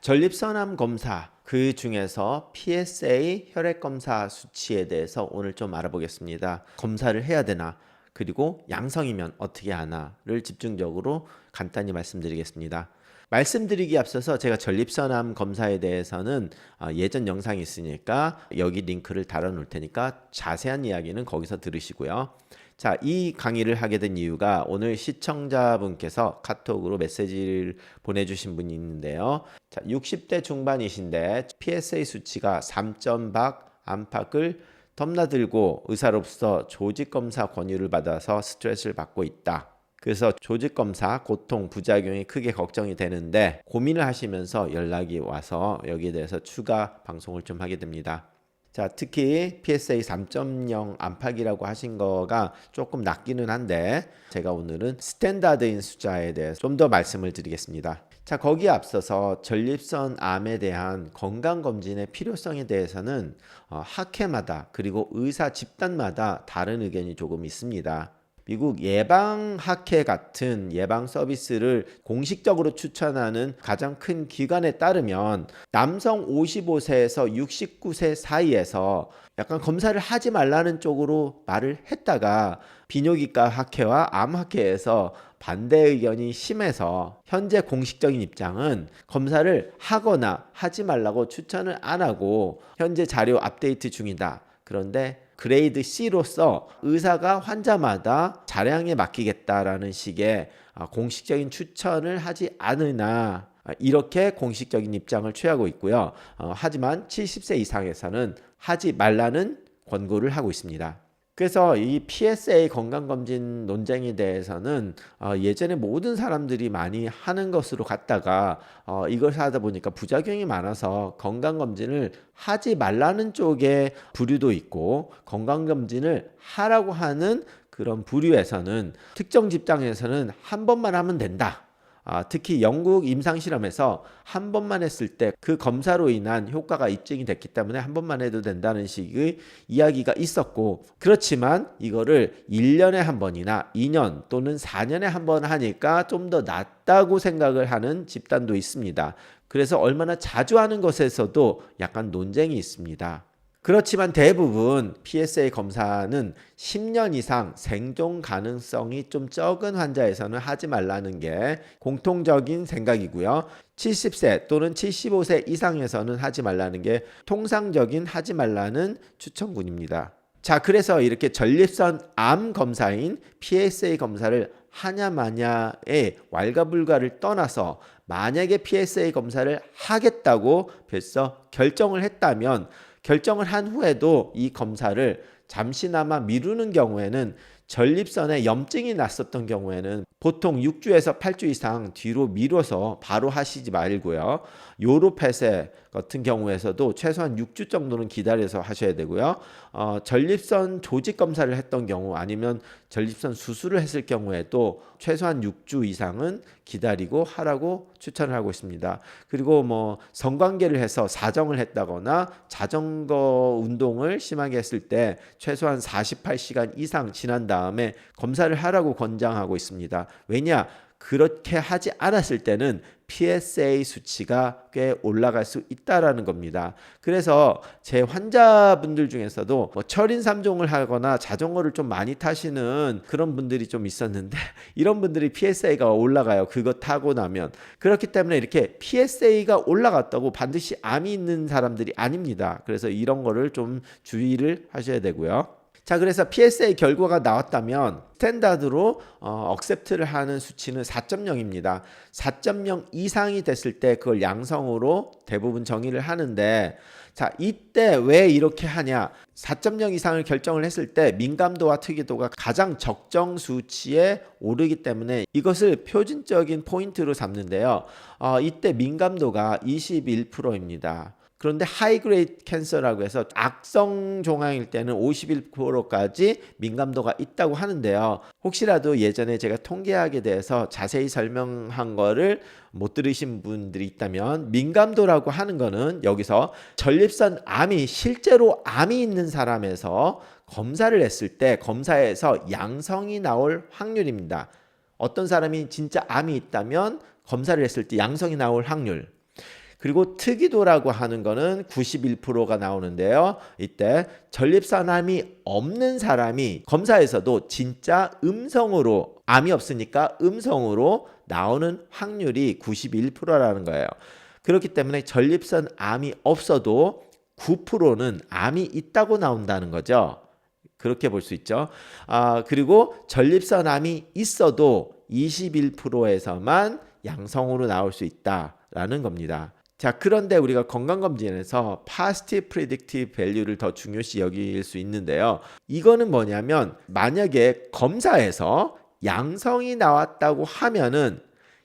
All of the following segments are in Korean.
전립선암 검사 그 중에서 PSA 혈액검사 수치에 대해서 오늘 좀 알아보겠습니다. 검사를 해야 되나, 그리고 양성이면 어떻게 하나를 집중적으로 간단히 말씀드리겠습니다. 말씀드리기 앞서서 제가 전립선암 검사에 대해서는 예전 영상이 있으니까 여기 링크를 달아 놓을 테니까 자세한 이야기는 거기서 들으시고요. 자, 이 강의를 하게 된 이유가 오늘 시청자분께서 카톡으로 메시지를 보내주신 분이 있는데요. 자, 60대 중반이신데 PSA 수치가 3박 안팎을 덤나들고 의사로서 조직검사 권유를 받아서 스트레스를 받고 있다. 그래서 조직검사 고통, 부작용이 크게 걱정이 되는데 고민을 하시면서 연락이 와서 여기에 대해서 추가 방송을 좀 하게 됩니다. 자, 특히 PSA 3.0 안팎이라고 하신 거가 조금 낮기는 한데 제가 오늘은 스탠다드인 숫자에 대해서 좀 더 말씀을 드리겠습니다. 자, 거기에 앞서서 전립선암에 대한 건강검진의 필요성에 대해서는 학회마다 그리고 의사 집단마다 다른 의견이 조금 있습니다. 미국 예방학회 같은 예방 서비스를 공식적으로 추천하는 가장 큰 기관에 따르면 남성 55세에서 69세 사이에서 약간 검사를 하지 말라는 쪽으로 말을 했다가 비뇨기과 학회와 암학회에서 반대 의견이 심해서 현재 공식적인 입장은 검사를 하거나 하지 말라고 추천을 안 하고 현재 자료 업데이트 중이다. 그런데 그레이드 C로서 의사가 환자마다 자량에 맡기겠다라는 식의 공식적인 추천을 하지 않으나 이렇게 공식적인 입장을 취하고 있고요. 하지만 70세 이상에서는 하지 말라는 권고를 하고 있습니다. 그래서 이 PSA 건강검진 논쟁에 대해서는 예전에 모든 사람들이 많이 하는 것으로 갔다가 이걸 하다 보니까 부작용이 많아서 건강검진을 하지 말라는 쪽에 부류도 있고 건강검진을 하라고 하는 그런 부류에서는 특정 집단에서는 한 번만 하면 된다. 특히 영국 임상실험에서 한 번만 했을 때 그 검사로 인한 효과가 입증이 됐기 때문에 한 번만 해도 된다는 식의 이야기가 있었고, 그렇지만 이거를 1년에 한 번이나 2년 또는 4년에 한 번 하니까 좀 더 낫다고 생각을 하는 집단도 있습니다. 그래서 얼마나 자주 하는 것에서도 약간 논쟁이 있습니다. 그렇지만 대부분 PSA 검사는 10년 이상 생존 가능성이 좀 적은 환자에서는 하지 말라는 게 공통적인 생각이고요. 70세 또는 75세 이상에서는 하지 말라는 게 통상적인 하지 말라는 추천군입니다. 자, 그래서 이렇게 전립선 암 검사인 PSA 검사를 하냐 마냐의 왈가불가를 떠나서 만약에 PSA 검사를 하겠다고 벌써 결정을 했다면 결정을 한 후에도 이 검사를 잠시나마 미루는 경우에는 전립선에 염증이 났었던 경우에는 보통 6주에서 8주 이상 뒤로 미뤄서 바로 하시지 말고요. 요로펫에 같은 경우에서도 최소한 6주 정도는 기다려서 하셔야 되고요. 전립선 조직 검사를 했던 경우 아니면 전립선 수술을 했을 경우에도 최소한 6주 이상은 기다리고 하라고 추천을 하고 있습니다. 그리고 뭐 성관계를 해서 사정을 했다거나 자전거 운동을 심하게 했을 때 최소한 48시간 이상 지난 다음에 검사를 하라고 권장하고 있습니다. 왜냐? 그렇게 하지 않았을 때는 PSA 수치가 꽤 올라갈 수 있다라는 겁니다. 그래서 제 환자분들 중에서도 뭐 철인 3종을 하거나 자전거를 좀 많이 타시는 그런 분들이 좀 있었는데 이런 분들이 PSA가 올라가요. 그거 타고 나면. 그렇기 때문에 이렇게 PSA가 올라갔다고 반드시 암이 있는 사람들이 아닙니다. 그래서 이런 거를 좀 주의를 하셔야 되고요. 자, 그래서 PSA 결과가 나왔다면 스탠다드로 억셉트를 하는 수치는 4.0입니다. 4.0 이상이 됐을 때 그걸 양성으로 대부분 정의를 하는데, 자, 이때 왜 이렇게 하냐? 4.0 이상을 결정을 했을 때 민감도와 특이도가 가장 적정 수치에 오르기 때문에 이것을 표준적인 포인트로 삼는데요. 이때 민감도가 21%입니다. 그런데 하이그레이드 캔서라고 해서 악성 종양일 때는 51%까지 민감도가 있다고 하는데요. 혹시라도 예전에 제가 통계학에 대해서 자세히 설명한 거를 못 들으신 분들이 있다면 민감도라고 하는 거는 여기서 전립선 암이 실제로 암이 있는 사람에서 검사를 했을 때 검사에서 양성이 나올 확률입니다. 어떤 사람이 진짜 암이 있다면 검사를 했을 때 양성이 나올 확률. 그리고 특이도라고 하는 거는 91%가 나오는데요. 이때 전립선암이 없는 사람이 검사에서도 진짜 음성으로, 암이 없으니까 음성으로 나오는 확률이 91%라는 거예요. 그렇기 때문에 전립선암이 없어도 9%는 암이 있다고 나온다는 거죠. 그렇게 볼 수 있죠. 그리고 전립선암이 있어도 21%에서만 양성으로 나올 수 있다라는 겁니다. 자, 그런데 우리가 건강검진에서 Positive Predictive Value를 더 중요시 여길 수 있는데요. 이거는 뭐냐면 만약에 검사에서 양성이 나왔다고 하면은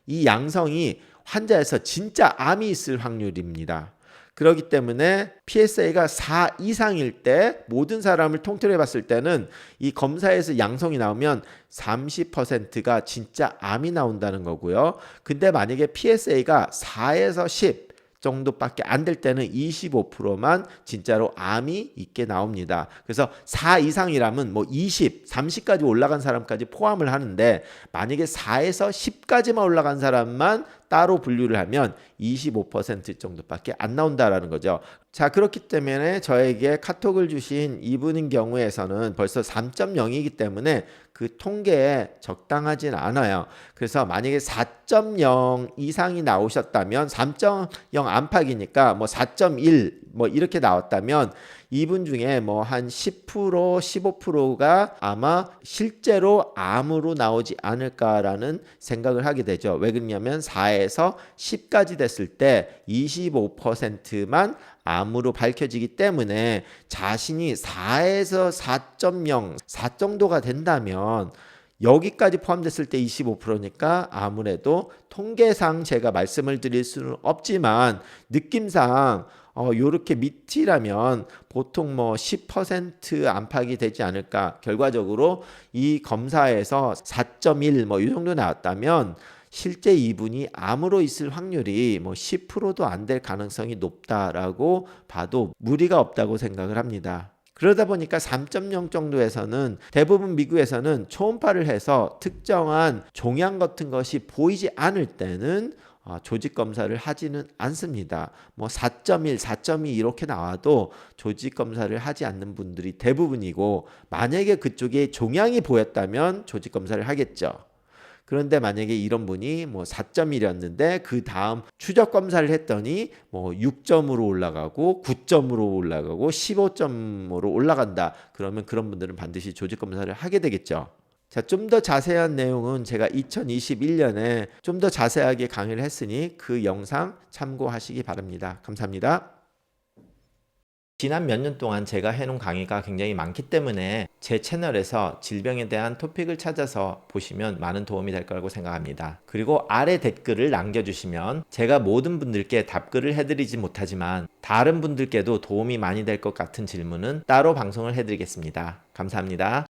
이 양성이 환자에서 진짜 암이 있을 확률입니다. 그렇기 때문에 PSA가 4 이상일 때 모든 사람을 통틀어 봤을 때는 이 검사에서 양성이 나오면 30%가 진짜 암이 나온다는 거고요. 근데 만약에 PSA가 4에서 10 정도밖에 안 될 때는 25%만 진짜로 암이 있게 나옵니다. 그래서 4 이상이라면 뭐 20, 30까지 올라간 사람까지 포함을 하는데 만약에 4에서 10까지만 올라간 사람만 따로 분류를 하면 25% 정도밖에 안 나온다라는 거죠. 자, 그렇기 때문에 저에게 카톡을 주신 이분인 경우에서는 벌써 3.0이기 때문에 그 통계에 적당하진 않아요. 그래서 만약에 4.0 이상이 나오셨다면 3.0 안팎이니까 뭐 4.1 뭐 이렇게 나왔다면 이분 중에 뭐 한 10%, 15%가 아마 실제로 암으로 나오지 않을까라는 생각을 하게 되죠. 왜 그러냐면 4에서 10까지 됐을 때 25%만 암으로 밝혀지기 때문에 자신이 4에서 4.0, 4 정도가 된다면 여기까지 포함됐을 때 25%니까 아무래도 통계상 제가 말씀을 드릴 수는 없지만 느낌상 요렇게 밑이라면 보통 뭐 10% 안팎이 되지 않을까. 결과적으로 이 검사에서 4.1 뭐 이 정도 나왔다면 실제 이분이 암으로 있을 확률이 뭐 10%도 안 될 가능성이 높다라고 봐도 무리가 없다고 생각을 합니다. 그러다 보니까 3.0 정도에서는 대부분 미국에서는 초음파를 해서 특정한 종양 같은 것이 보이지 않을 때는 조직 검사를 하지는 않습니다. 뭐 4.1, 4.2 이렇게 나와도 조직 검사를 하지 않는 분들이 대부분이고 만약에 그쪽에 종양이 보였다면 조직 검사를 하겠죠. 그런데 만약에 이런 분이 뭐 4.1이었는데 그 다음 추적 검사를 했더니 뭐 6점으로 올라가고 9점으로 올라가고 15점으로 올라간다. 그러면 그런 분들은 반드시 조직 검사를 하게 되겠죠. 자, 좀 더 자세한 내용은 제가 2021년에 좀 더 자세하게 강의를 했으니 그 영상 참고하시기 바랍니다. 감사합니다. 지난 몇 년 동안 제가 해놓은 강의가 굉장히 많기 때문에 제 채널에서 질병에 대한 토픽을 찾아서 보시면 많은 도움이 될 거라고 생각합니다. 그리고 아래 댓글을 남겨주시면 제가 모든 분들께 답글을 해드리지 못하지만 다른 분들께도 도움이 많이 될 것 같은 질문은 따로 방송을 해드리겠습니다. 감사합니다.